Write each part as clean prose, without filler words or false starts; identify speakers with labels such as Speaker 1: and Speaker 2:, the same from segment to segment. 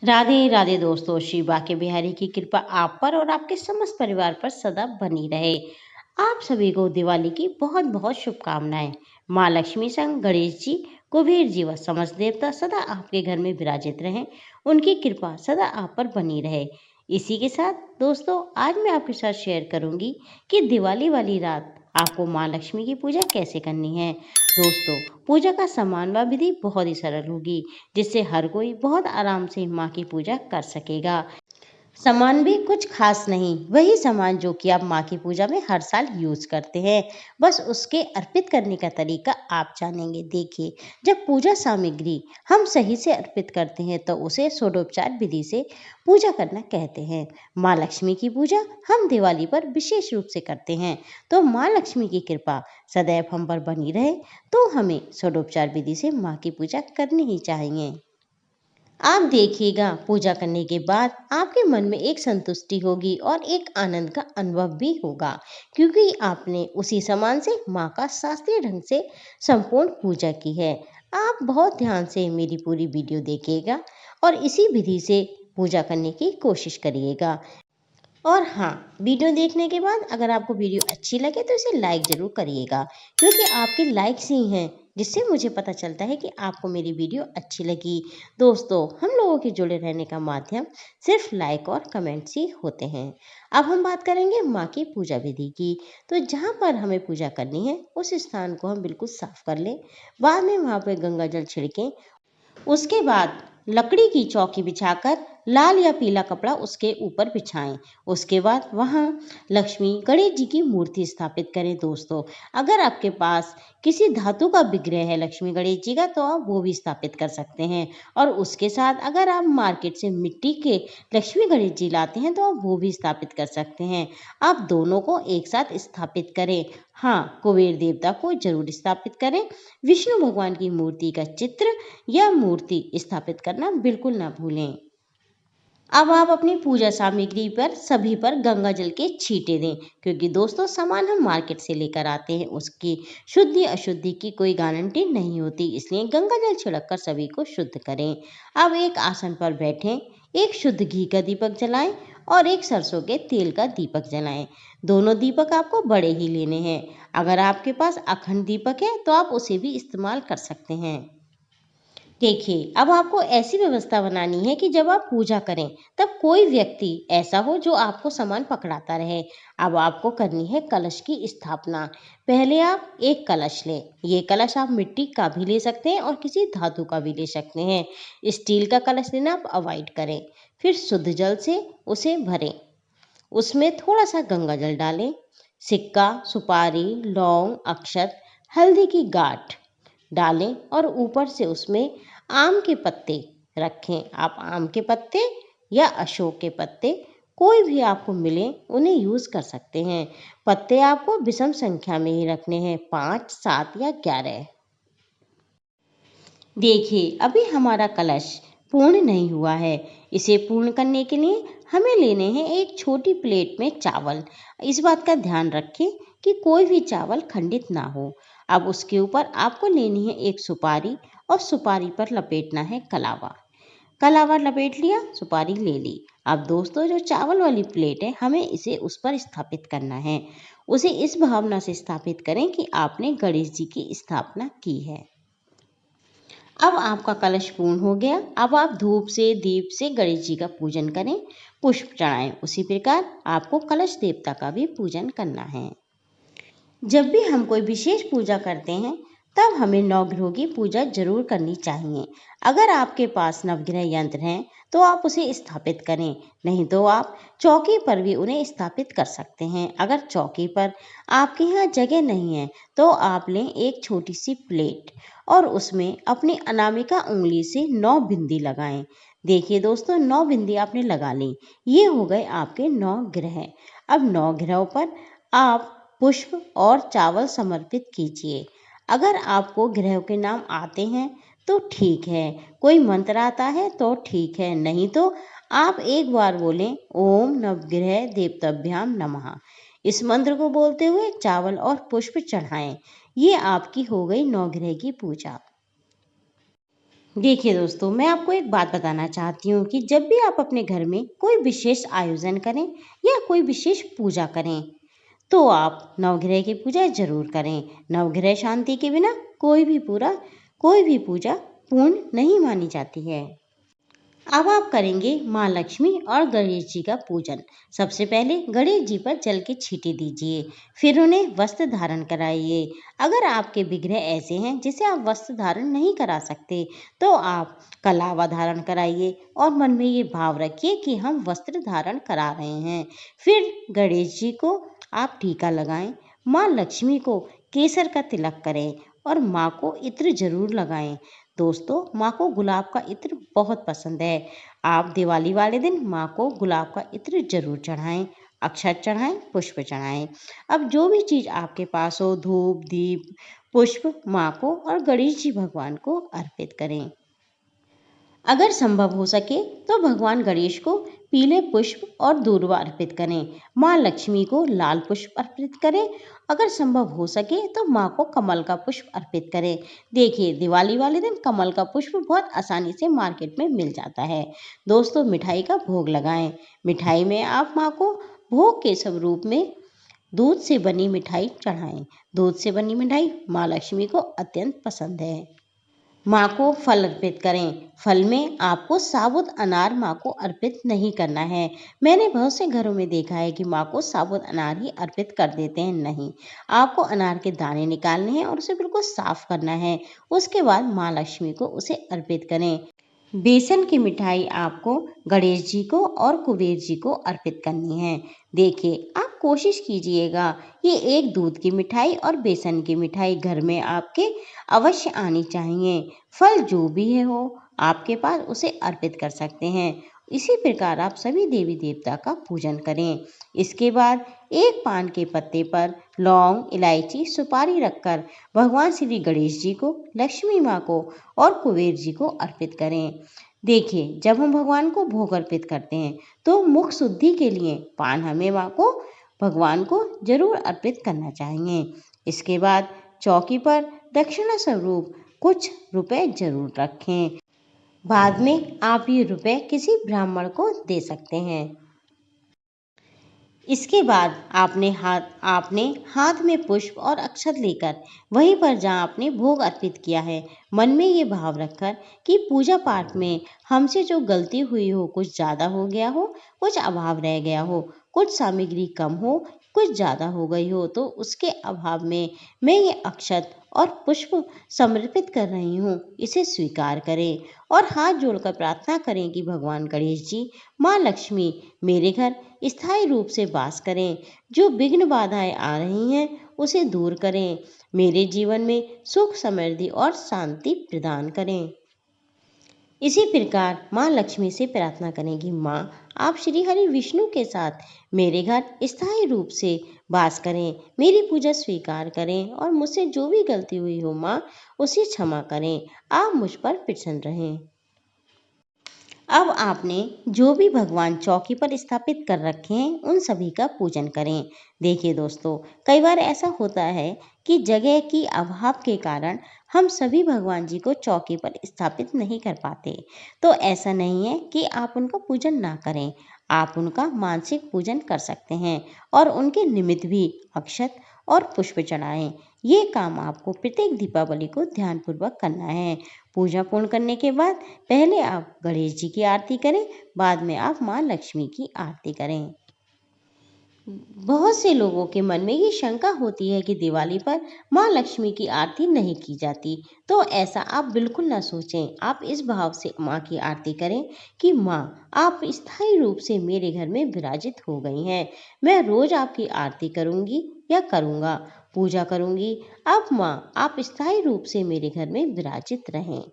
Speaker 1: राधे राधे दोस्तों, श्री बाके बिहारी की कृपा आप पर और आपके समस्त परिवार पर सदा बनी रहे। आप सभी को दिवाली की बहुत बहुत शुभकामनाएं। माँ लक्ष्मी संग गणेश जी, कुबेर जी व समस्त देवता सदा आपके घर में विराजित रहें। उनकी कृपा सदा आप पर बनी रहे। इसी के साथ दोस्तों, आज मैं आपके साथ शेयर करूंगी कि दिवाली वाली रात आपको माँ लक्ष्मी की पूजा कैसे करनी है। दोस्तों, पूजा का सामान व विधि बहुत ही सरल होगी, जिससे हर कोई बहुत आराम से माँ की पूजा कर सकेगा। सामान भी कुछ खास नहीं, वही सामान जो कि आप माँ की पूजा में हर साल यूज करते हैं। बस उसके अर्पित करने का तरीका आप जानेंगे। देखिए, जब पूजा सामग्री हम सही से अर्पित करते हैं तो उसे षोडोपचार विधि से पूजा करना कहते हैं। माँ लक्ष्मी की पूजा हम दिवाली पर विशेष रूप से करते हैं, तो माँ लक्ष्मी की कृपा सदैव हम पर बनी रहे, तो हमें षोडोपचार विधि से माँ की पूजा करनी ही चाहिए। आप देखिएगा, पूजा करने के बाद आपके मन में एक संतुष्टि होगी और एक आनंद का अनुभव भी होगा, क्योंकि आपने उसी सामान से माँ का शास्त्रीय ढंग से संपूर्ण पूजा की है। आप बहुत ध्यान से मेरी पूरी वीडियो देखिएगा और इसी विधि से पूजा करने की कोशिश करिएगा। और हाँ, वीडियो देखने के बाद अगर आपको वीडियो अच्छी लगे तो इसे लाइक ज़रूर करिएगा, क्योंकि आपके लाइक्स ही हैं जिससे मुझे पता चलता है कि आपको मेरी वीडियो अच्छी लगी। दोस्तों, हम लोगों के जुड़े रहने का माध्यम सिर्फ लाइक और कमेंट्स ही होते हैं। अब हम बात करेंगे माँ की पूजा विधि की। तो जहाँ पर हमें पूजा करनी है उस स्थान को हम बिल्कुल साफ कर लें। बाद में वहाँ पर गंगा जल छिड़कें। उसके बाद लकड़ी की चौकी बिछाकर लाल या पीला कपड़ा उसके ऊपर बिछाएं। उसके बाद वहां लक्ष्मी गणेश जी की मूर्ति स्थापित करें। दोस्तों, अगर आपके पास किसी धातु का विग्रह है लक्ष्मी गणेश जी का, तो आप वो भी स्थापित कर सकते हैं। और उसके साथ अगर आप मार्केट से मिट्टी के लक्ष्मी गणेश जी लाते हैं तो आप वो भी स्थापित कर सकते हैं। आप दोनों को एक साथ स्थापित करें। हाँ, कुबेर देवता को जरूर स्थापित करें। विष्णु भगवान की मूर्ति का चित्र या मूर्ति स्थापित करना बिल्कुल ना भूलें। अब आप अपनी पूजा सामग्री पर सभी पर गंगा जल के छींटे दें, क्योंकि दोस्तों, सामान हम मार्केट से लेकर आते हैं, उसकी शुद्धि अशुद्धि की कोई गारंटी नहीं होती, इसलिए गंगा जल छिड़क कर सभी को शुद्ध करें। अब एक आसन पर बैठें, एक शुद्ध घी का दीपक जलाएं और एक सरसों के तेल का दीपक जलाएं। दोनों दीपक आपको बड़े ही लेने हैं। अगर आपके पास अखंड दीपक है तो आप उसे भी इस्तेमाल कर सकते हैं। देखिए, अब आपको ऐसी व्यवस्था बनानी है कि जब आप पूजा करें तब कोई व्यक्ति ऐसा हो जो आपको सामान पकड़ाता रहे। अब आपको करनी है कलश की स्थापना। पहले आप एक कलश लें। ये कलश आप मिट्टी का भी ले सकते हैं और किसी धातु का भी ले सकते हैं। स्टील का कलश लेना आप अवॉइड करें। फिर शुद्ध जल से उसे भरें। उसमें थोड़ा सा गंगा जल डालें। सिक्का, सुपारी, लौंग, अक्षत, हल्दी की गांठ डालें और ऊपर से उसमें आम के पत्ते रखें। आप आम के पत्ते या अशोक के पत्ते कोई भी आपको मिले उन्हें यूज़ कर सकते हैं। पत्ते आपको विषम संख्या में ही रखने हैं, 5, 7 या 11। देखिए, अभी हमारा कलश पूर्ण नहीं हुआ है। इसे पूर्ण करने के लिए हमें लेने हैं एक छोटी प्लेट में चावल। इस बात का ध्यान रखें कि कोई भी चावल खंडित ना हो। अब उसके ऊपर आपको लेनी है एक सुपारी और सुपारी पर लपेटना है कलावा। कलावा लपेट लिया, सुपारी ले ली। अब दोस्तों, जो चावल वाली प्लेट है हमें इसे उस पर स्थापित करना है। उसे इस भावना से स्थापित करें कि आपने गणेश जी की स्थापना की है। अब आपका कलश पूर्ण हो गया। अब आप धूप से, दीप से गणेश जी का पूजन करें, पुष्प चढ़ाएं। उसी प्रकार आपको कलश देवता का भी पूजन करना है। जब भी हम कोई विशेष पूजा करते हैं तब हमें नवग्रहों की पूजा जरूर करनी चाहिए। अगर आपके पास नवग्रह यंत्र हैं तो आप उसे स्थापित करें, नहीं तो आप चौकी पर भी उन्हें स्थापित कर सकते हैं। अगर चौकी पर आपके यहाँ जगह नहीं है तो आप लें एक छोटी सी प्लेट और उसमें अपनी अनामिका उंगली से 9 बिंदी लगाएं। देखिए दोस्तों, 9 बिंदी आपने लगा ली। ये हो गए आपके 9 ग्रह। अब 9 ग्रहों पर आप पुष्प और चावल समर्पित कीजिए। अगर आपको ग्रहों के नाम आते हैं तो ठीक है, कोई मंत्र आता है तो ठीक है, नहीं तो आप एक बार बोलें ओम नवग्रह देवताभ्याम नमः। इस मंत्र को बोलते हुए चावल और पुष्प चढ़ाएं। ये आपकी हो गई नवग्रह की पूजा। देखिए दोस्तों, मैं आपको एक बात बताना चाहती हूँ कि जब भी आप अपने घर में कोई विशेष आयोजन करें या कोई विशेष पूजा करें, तो आप नवग्रह की पूजा जरूर करें। नवग्रह शांति के बिना कोई भी पूजा पूर्ण नहीं मानी जाती है। अब आप करेंगे माँ लक्ष्मी और गणेश जी का पूजन। सबसे पहले गणेश जी पर जल के छींटे दीजिए, फिर उन्हें वस्त्र धारण कराइए। अगर आपके विग्रह ऐसे हैं जिसे आप वस्त्र धारण नहीं करा सकते, तो आप कलावा धारण कराइए और मन में ये भाव रखिए कि हम वस्त्र धारण करा रहे हैं। फिर गणेश जी को आप टीका लगाएं, माँ लक्ष्मी को केसर का तिलक करें और माँ को इत्र जरूर लगाएं। दोस्तों, माँ को गुलाब का इत्र बहुत पसंद है। आप दिवाली वाले दिन माँ को गुलाब का इत्र जरूर चढ़ाएं, अक्षत चढ़ाएं, पुष्प चढ़ाएं। अब जो भी चीज आपके पास हो, धूप, दीप, पुष्प, माँ को और गणेश जी भगवान को अर्पित करें। अगर संभव हो सके तो भगवान गणेश को पीले पुष्प और दूर्वा अर्पित करें। माँ लक्ष्मी को लाल पुष्प अर्पित करें। अगर संभव हो सके तो माँ को कमल का पुष्प अर्पित करें। देखिए, दिवाली वाले दिन कमल का पुष्प बहुत आसानी से मार्केट में मिल जाता है। दोस्तों, मिठाई का भोग लगाएं। मिठाई में आप माँ को भोग के स्वरूप में दूध से बनी मिठाई चढ़ाएं। दूध से बनी मिठाई माँ लक्ष्मी को अत्यंत पसंद है। माँ को फल अर्पित करें। फल में आपको साबुत अनार माँ को अर्पित नहीं करना है। मैंने बहुत से घरों में देखा है कि माँ को साबुत अनार ही अर्पित कर देते हैं। नहीं, आपको अनार के दाने निकालने हैं और उसे बिल्कुल साफ करना है। उसके बाद माँ लक्ष्मी को उसे अर्पित करें। बेसन की मिठाई आपको गणेश जी को और कुबेर जी को अर्पित करनी है। देखिए, आप कोशिश कीजिएगा ये एक दूध की मिठाई और बेसन की मिठाई घर में आपके अवश्य आनी चाहिए। फल जो भी है हो आपके पास, उसे अर्पित कर सकते हैं। इसी प्रकार आप सभी देवी देवता का पूजन करें। इसके बाद एक पान के पत्ते पर लौंग, इलायची, सुपारी रखकर भगवान श्री गणेश जी को, लक्ष्मी माँ को और कुबेर जी को अर्पित करें। देखिए, जब हम भगवान को भोग अर्पित करते हैं तो मुख शुद्धि के लिए पान हमें माँ को, भगवान को जरूर अर्पित करना चाहिए। इसके बाद चौकी पर दक्षिणा स्वरूप कुछ रुपए जरूर रखें। बाद में आप ये रुपए किसी ब्राह्मण को दे सकते हैं। इसके बाद आपने हाथ में पुष्प और अक्षत लेकर वहीं पर जहाँ आपने भोग अर्पित किया है, मन में ये भाव रखकर कि पूजा पाठ में हमसे जो गलती हुई हो, कुछ ज़्यादा हो गया हो, कुछ अभाव रह गया हो, कुछ सामग्री कम हो, कुछ ज़्यादा हो गई हो, तो उसके अभाव में मैं ये अक्षत और पुष्प समर्पित कर रही हूँ, इसे स्वीकार करें और हाथ जोड़कर प्रार्थना करें कि भगवान गणेश जी, माँ लक्ष्मी मेरे घर स्थायी रूप से वास करें। जो विघ्न बाधाएं आ रही हैं उसे दूर करें। मेरे जीवन में सुख, समृद्धि और शांति प्रदान करें। इसी प्रकार माँ लक्ष्मी से प्रार्थना करें कि माँ, आप श्री हरि विष्णु के साथ मेरे घर स्थायी रूप से वास करें, मेरी पूजा स्वीकार करें और मुझसे जो भी गलती हुई हो माँ, उसे क्षमा करें। आप मुझ पर प्रसन्न रहें। अब आपने जो भी भगवान चौकी पर स्थापित कर रखे हैं उन सभी का पूजन करें। देखिए दोस्तों, कई बार ऐसा होता है कि जगह की अभाव के कारण हम सभी भगवान जी को चौकी पर स्थापित नहीं कर पाते। तो ऐसा नहीं है कि आप उनका पूजन ना करें, आप उनका मानसिक पूजन कर सकते हैं और उनके निमित्त भी अक्षत और पुष्प चढ़ाएं। ये काम आपको प्रत्येक दीपावली को ध्यानपूर्वक करना है। पूजा पूर्ण करने के बाद पहले आप गणेश जी की आरती करें, बाद में आप माँ लक्ष्मी की आरती करें। बहुत से लोगों के मन में ये शंका होती है कि दिवाली पर माँ लक्ष्मी की आरती नहीं की जाती, तो ऐसा आप बिल्कुल ना सोचें। आप इस भाव से माँ की आरती करें कि माँ, आप स्थायी रूप से मेरे घर में विराजित हो गई हैं। मैं रोज आपकी आरती करूँगी या करूँगा, पूजा करूँगी। अब माँ, आप स्थायी रूप से मेरे घर में विराजित रहें।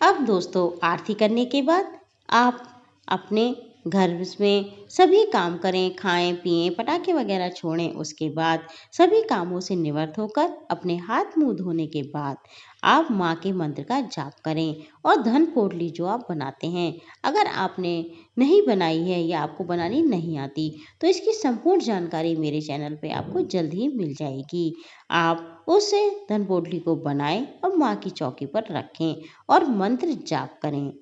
Speaker 1: अब दोस्तों, आरती करने के बाद आप अपने घर में सभी काम करें, खाएं पिएं, पटाखे वगैरह छोड़ें। उसके बाद सभी कामों से निवृत्त होकर अपने हाथ मुंह धोने के बाद आप माँ के मंत्र का जाप करें। और धन पोटली जो आप बनाते हैं, अगर आपने नहीं बनाई है या आपको बनानी नहीं आती, तो इसकी संपूर्ण जानकारी मेरे चैनल पे आपको जल्द ही मिल जाएगी। आप उस धन पोटली को बनाएं और माँ की चौकी पर रखें और मंत्र जाप करें।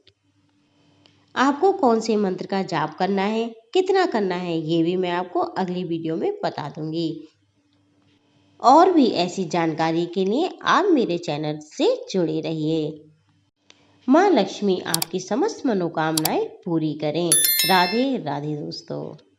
Speaker 1: आपको कौन से मंत्र का जाप करना है, कितना करना है, ये भी मैं आपको अगली वीडियो में बता दूंगी। और भी ऐसी जानकारी के लिए आप मेरे चैनल से जुड़े रहिए। माँ लक्ष्मी आपकी समस्त मनोकामनाएं पूरी करें। राधे राधे दोस्तों।